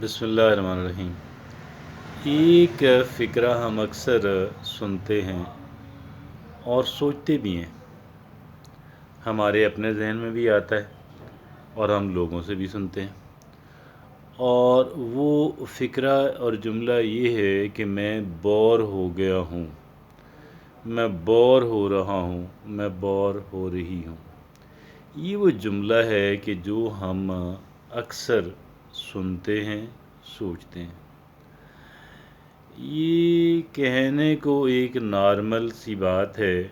بسم اللہ الرحمن الرحیم۔ ایک فکرہ ہم اکثر سنتے ہیں اور سوچتے بھی ہیں، ہمارے اپنے ذہن میں بھی آتا ہے اور ہم لوگوں سے بھی سنتے ہیں، اور وہ فکرہ اور جملہ یہ ہے کہ میں بور ہو گیا ہوں، میں بور ہو رہا ہوں، میں بور ہو رہی ہوں۔ یہ وہ جملہ ہے کہ جو ہم اکثر سنتے ہیں، سوچتے ہیں۔ یہ کہنے کو ایک نارمل سی بات ہے،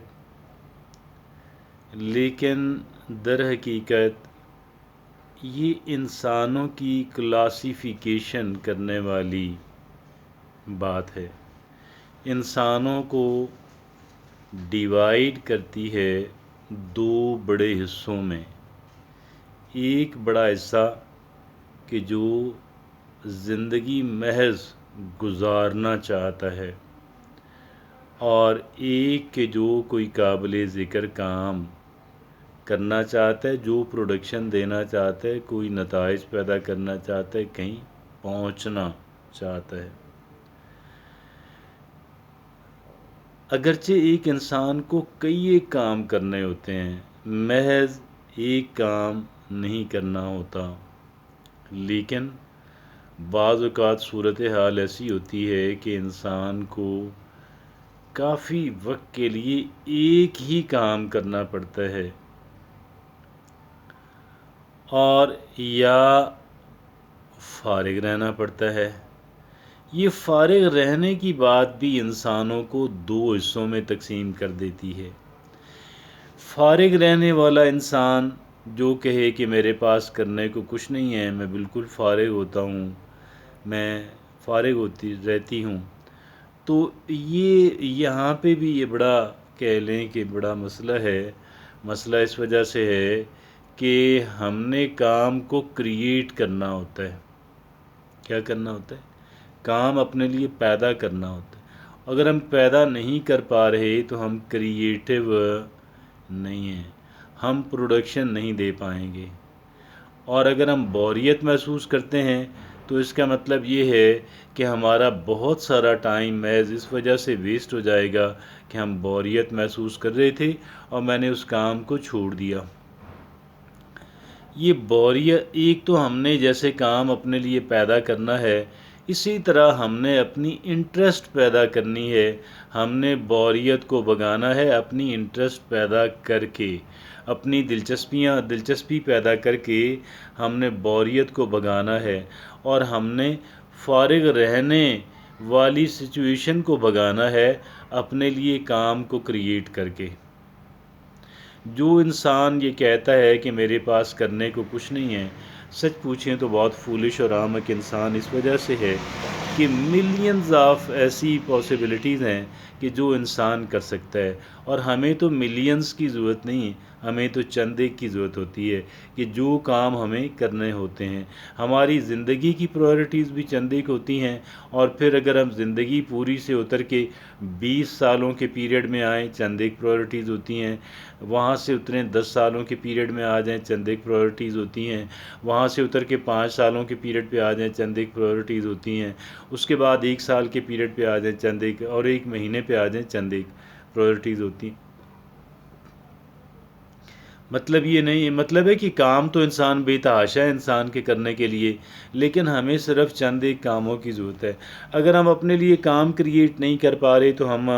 لیکن در حقیقت یہ انسانوں کی کلاسیفیکیشن کرنے والی بات ہے، انسانوں کو ڈیوائیڈ کرتی ہے دو بڑے حصوں میں۔ ایک بڑا حصہ کہ جو زندگی محض گزارنا چاہتا ہے، اور ایک کہ جو کوئی قابل ذکر کام کرنا چاہتا ہے، جو پروڈکشن دینا چاہتا ہے، کوئی نتائج پیدا کرنا چاہتا ہے، کہیں پہنچنا چاہتا ہے۔ اگرچہ ایک انسان کو کئی ایک کام کرنے ہوتے ہیں، محض ایک کام نہیں کرنا ہوتا، لیکن بعض اوقات صورتحال ایسی ہوتی ہے کہ انسان کو کافی وقت کے لیے ایک ہی کام کرنا پڑتا ہے، اور یا فارغ رہنا پڑتا ہے۔ یہ فارغ رہنے کی بات بھی انسانوں کو دو حصوں میں تقسیم کر دیتی ہے۔ فارغ رہنے والا انسان جو کہے کہ میرے پاس کرنے کو کچھ نہیں ہے، میں بالکل فارغ ہوتا ہوں، میں فارغ رہتی ہوں، تو یہ یہاں پہ بھی یہ بڑا کہہ لیں کہ بڑا مسئلہ ہے۔ مسئلہ اس وجہ سے ہے کہ ہم نے کام کو کریٹ کرنا ہوتا ہے۔ کیا کرنا ہوتا ہے؟ کام اپنے لیے پیدا کرنا ہوتا ہے۔ اگر ہم پیدا نہیں کر پا رہے تو ہم کریٹیو نہیں ہیں، ہم پروڈکشن نہیں دے پائیں گے۔ اور اگر ہم بوریت محسوس کرتے ہیں تو اس کا مطلب یہ ہے کہ ہمارا بہت سارا ٹائم محض اس وجہ سے ویسٹ ہو جائے گا کہ ہم بوریت محسوس کر رہے تھے اور میں نے اس کام کو چھوڑ دیا۔ یہ بوریت، ایک تو ہم نے جیسے کام اپنے لیے پیدا کرنا ہے، اسی طرح ہم نے اپنی انٹرسٹ پیدا کرنی ہے۔ ہم نے بوریت کو بھگانا ہے اپنی انٹرسٹ پیدا کر کے، اپنی دلچسپی پیدا کر کے ہم نے بوریت کو بھگانا ہے، اور ہم نے فارغ رہنے والی سچویشن کو بھگانا ہے اپنے لیے کام کو کریٹ کر کے۔ جو انسان یہ کہتا ہے کہ میرے پاس کرنے کو کچھ نہیں ہے، سچ پوچھیں تو بہت فولش اور احمق انسان اس وجہ سے ہے کہ ملینز آف ایسی پاسبلٹیز ہیں کہ جو انسان کر سکتا ہے، اور ہمیں تو ملینز کی ضرورت نہیں، ہمیں تو چند ایک کی ضرورت ہوتی ہے کہ جو کام ہمیں کرنے ہوتے ہیں۔ ہماری زندگی کی پرائورٹیز بھی چند ایک ہوتی ہیں، اور پھر اگر ہم زندگی پوری سے اتر کے 20 سالوں کے پیریڈ میں آئیں، چند ایک پرائورٹیز ہوتی ہیں، وہاں سے اتریں 10 سالوں کے پیریڈ میں آ جائیں، چند ایک پرائورٹیز ہوتی ہیں، وہاں سے اتر کے 5 سالوں کے پیریڈ پہ آ جائیں، چند ایک پرائورٹیز ہوتی ہیں، اس کے بعد 1 سال کے پیریڈ پہ آ جائیں چند ایک، اور 1 مہینے پہ آ جائیں چند ایک پرائورٹیز ہوتی ہیں۔ مطلب یہ نہیں، مطلب ہے کہ کام تو انسان بے تحاشا ہے انسان کے کرنے کے لیے، لیکن ہمیں صرف چند ایک کاموں کی ضرورت ہے۔ اگر ہم اپنے لیے کام کریٹ نہیں کر پا رہے تو ہم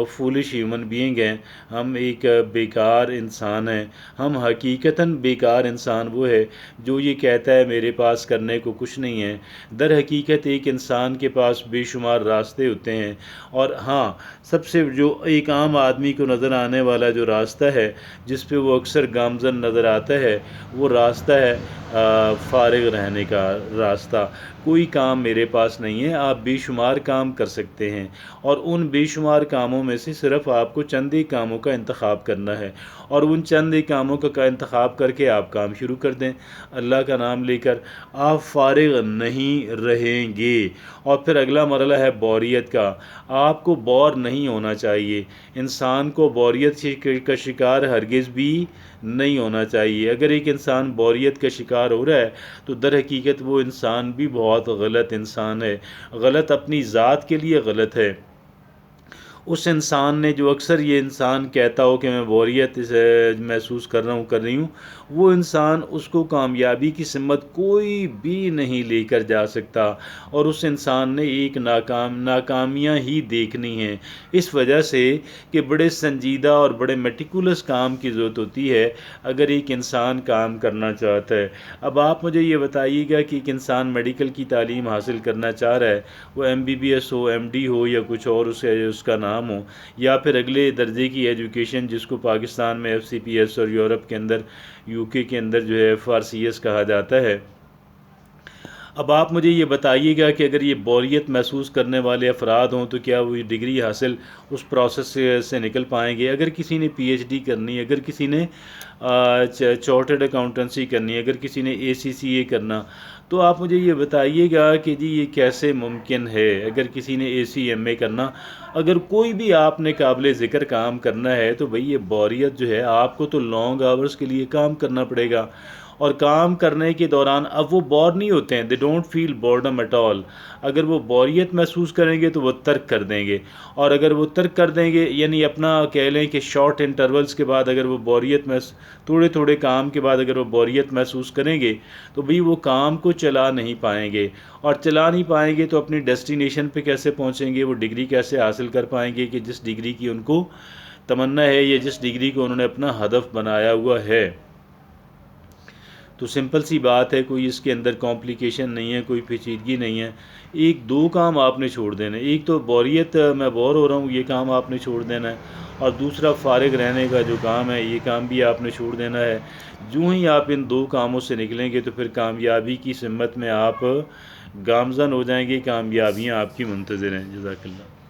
فولش ہیومن بینگ ہیں، ہم ایک بیکار انسان ہیں۔ ہم حقیقتاً بیکار انسان وہ ہے جو یہ کہتا ہے میرے پاس کرنے کو کچھ نہیں ہے۔ در حقیقت ایک انسان کے پاس بے شمار راستے ہوتے ہیں، اور ہاں، سب سے جو ایک عام آدمی کو نظر آنے والا جو راستہ ہے جس پہ وہ اکثر گامزن نظر آتا ہے، وہ راستہ ہے فارغ رہنے کا راستہ۔ کوئی کام میرے پاس نہیں ہے، آپ بے شمار کام کر سکتے ہیں، اور ان بے شمار کاموں میں سے صرف آپ کو چند ایک کاموں کا انتخاب کرنا ہے، اور ان چند ایک کاموں کا انتخاب کر کے آپ کام شروع کر دیں اللہ کا نام لے کر۔ آپ فارغ نہیں رہیں گے۔ اور پھر اگلا مرحلہ ہے بوریت کا۔ آپ کو بور نہیں ہونا چاہیے، انسان کو بوریت کا شکار ہرگز بھی نہیں ہونا چاہیے۔ اگر ایک انسان بوریت کا شکار ہو رہا ہے تو در حقیقت وہ انسان بھی بہت غلط انسان ہے، غلط اپنی ذات کے لیے غلط ہے۔ اس انسان نے جو اکثر یہ انسان کہتا ہو کہ میں بوریت محسوس کر رہی ہوں، وہ انسان اس کو کامیابی کی سمت کوئی بھی نہیں لے کر جا سکتا، اور اس انسان نے ایک ناکامیاں ہی دیکھنی ہیں، اس وجہ سے کہ بڑے سنجیدہ اور بڑے میٹیکولس کام کی ضرورت ہوتی ہے اگر ایک انسان کام کرنا چاہتا ہے۔ اب آپ مجھے یہ بتائیے گا کہ ایک انسان میڈیکل کی تعلیم حاصل کرنا چاہ رہا ہے، وہ MBBS ہو، MD ہو، یا کچھ اور اس کا نام ہو، یا پھر اگلے درجے کی ایجوکیشن جس کو پاکستان میں FCPS اور یورپ کے اندر UK کے اندر جو ہے FRCS کہا جاتا ہے۔ اب آپ مجھے یہ بتائیے گا کہ اگر یہ بوریت محسوس کرنے والے افراد ہوں تو کیا وہ ڈگری حاصل اس پروسیس سے نکل پائیں گے؟ اگر کسی نے PhD کرنی ہے، اگر کسی نے چارٹرڈ اکاؤنٹنسی کرنی ہے، اگر کسی نے ACCA کرنا، تو آپ مجھے یہ بتائیے گا کہ جی یہ کیسے ممکن ہے؟ اگر کسی نے ACMA کرنا، اگر کوئی بھی آپ نے قابل ذکر کام کرنا ہے تو بھئی یہ بوریت جو ہے آپ کو تو لانگ آورز کے لیے کام کرنا پڑے گا، اور کام کرنے کے دوران اب وہ بور نہیں ہوتے ہیں، they don't feel boredom at all. اگر وہ بوریت محسوس کریں گے تو وہ ترک کر دیں گے، اور اگر وہ ترک کر دیں گے یعنی اپنا کہہ لیں کہ شارٹ انٹرولز کے بعد اگر وہ تھوڑے تھوڑے کام کے بعد اگر وہ بوریت محسوس کریں گے تو بھی وہ کام کو چلا نہیں پائیں گے، اور چلا نہیں پائیں گے تو اپنی ڈیسٹینیشن پہ کیسے پہنچیں گے؟ وہ ڈگری کیسے حاصل کر پائیں گے کہ جس ڈگری کی ان کو تمنا ہے یا جس ڈگری کو انہوں نے اپنا ہدف بنایا ہوا ہے؟ تو سمپل سی بات ہے، کوئی اس کے اندر کمپلیکیشن نہیں ہے، کوئی پیچیدگی نہیں ہے۔ ایک دو کام آپ نے چھوڑ دینا ہے، ایک تو بوریت میں بور ہو رہا ہوں یہ کام آپ نے چھوڑ دینا ہے، اور دوسرا فارغ رہنے کا جو کام ہے یہ کام بھی آپ نے چھوڑ دینا ہے۔ جو ہی آپ ان دو کاموں سے نکلیں گے تو پھر کامیابی کی سمت میں آپ گامزن ہو جائیں گے، کامیابیاں آپ کی منتظر ہیں۔ جزاک اللہ۔